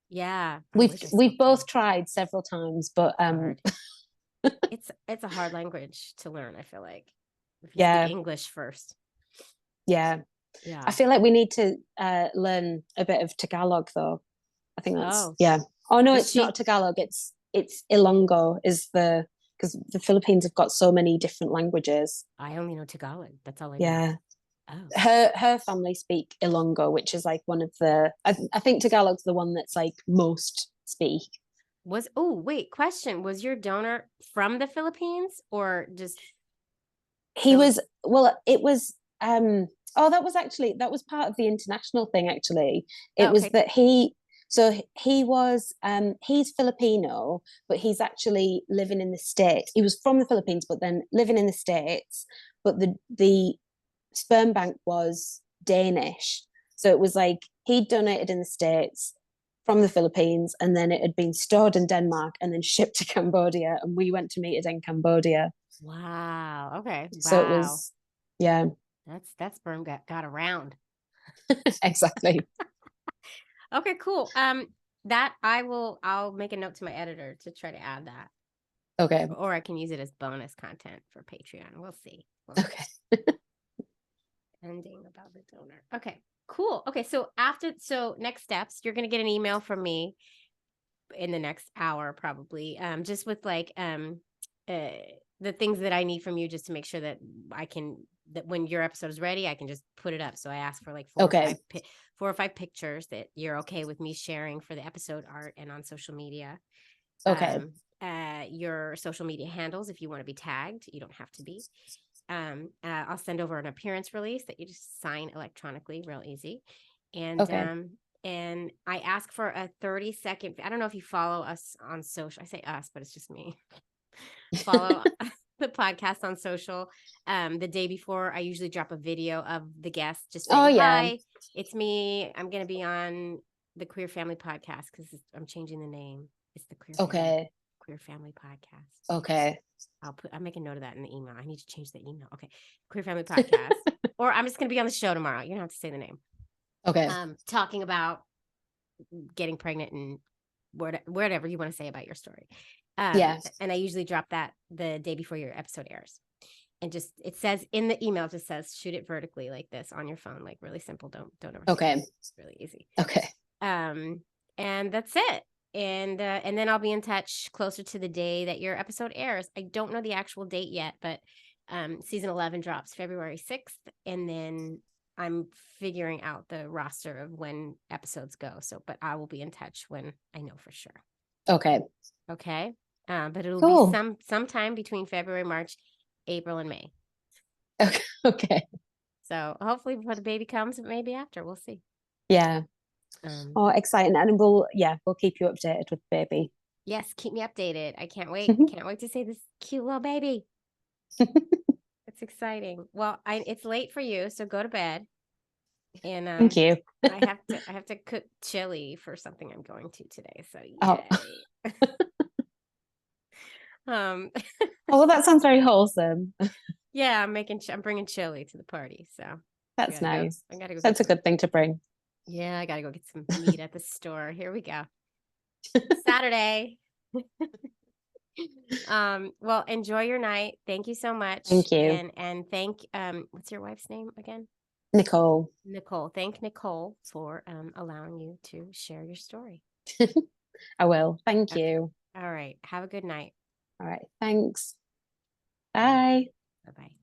Yeah. I we've wish I we've spoke Thai. both tried several times, but It's hard. It's a hard language to learn, I feel like. If you speak yeah, English first. yeah. Yeah. I feel like we need to learn a bit of Tagalog, though. I think that's, Oh. yeah. Oh no, Does it's not she Tagalog. It's Ilonggo is the, because the Philippines have got so many different languages. I only know Tagalog. That's all I know. Yeah. Oh. Her family speak Ilonggo, which is like one of the, I think Tagalog's the one that's like most speak. Question. Was your donor from the Philippines or just He was, well, it was, oh, that was part of the international thing, actually. It was okay. that he was, he's Filipino, but he's actually living in the States. He was from the Philippines, but then living in the States. But the sperm bank was Danish. So it was like he donated in the States from the Philippines, and then it had been stored in Denmark and then shipped to Cambodia. And we went to meet it in Cambodia. Wow. Okay. So it Wow. was, yeah, That sperm got around. exactly. Okay, cool. I'll make a note to my editor to try to add that. Okay. Or I can use it as bonus content for Patreon. We'll see. We'll see. Okay. Pending about the donor. Okay, cool. Okay, so next steps, you're gonna get an email from me in the next hour, probably. Just with like the things that I need from you, just to make sure that that when your episode is ready, I can just put it up. So I asked for like Okay. 4 or 5 pictures that you're okay with me sharing for the episode art and on social media. Okay. Your social media handles, if you want to be tagged, you don't have to be. I'll send over an appearance release that you just sign electronically, real easy. And Okay. and I ask for a 30-second. I don't know if you follow us on social. I say us, but it's just me. Follow the podcast on social. The day before, I usually drop a video of the guest just saying, hi, it's me. I'm going to be on the Queer Family Podcast because I'm changing the name. It's the Queer Family Podcast. Okay. I'll make a note of that in the email. I need to change the email. Okay. Queer Family Podcast. Or I'm just going to be on the show tomorrow. You don't have to say the name. Okay. Talking about getting pregnant and whatever you want to say about your story. And I usually drop that the day before your episode airs. And just, it says in the email, it just says, shoot it vertically like this on your phone, like really simple. Don't overthink. Okay. It's really easy. Okay. And that's it. And then I'll be in touch closer to the day that your episode airs. I don't know the actual date yet, but season 11 drops February 6th. And then I'm figuring out the roster of when episodes go. So, but I will be in touch when I know for sure. Okay. Okay. But it'll be sometime between February, March, April, and May. Okay. So hopefully before the baby comes, maybe after, we'll see. Yeah. Exciting. And we'll keep you updated with the baby. Yes, keep me updated. I can't wait. I can't wait to see this cute little baby. It's exciting. Well, it's late for you, so go to bed. And thank you. I have to cook chili for something I'm going to today. So yay. Well, that sounds very wholesome. Yeah, I'm bringing chili to the party. So that's nice. I gotta go. That's a good thing to bring. Yeah, I gotta go get some meat at the store. Here we go. Saturday. Well, enjoy your night. Thank you so much. Thank you. And what's your wife's name again? Nicole. Thank Nicole for allowing you to share your story. I will. Thank you. All right. Have a good night. All right. Thanks. Bye. Bye-bye.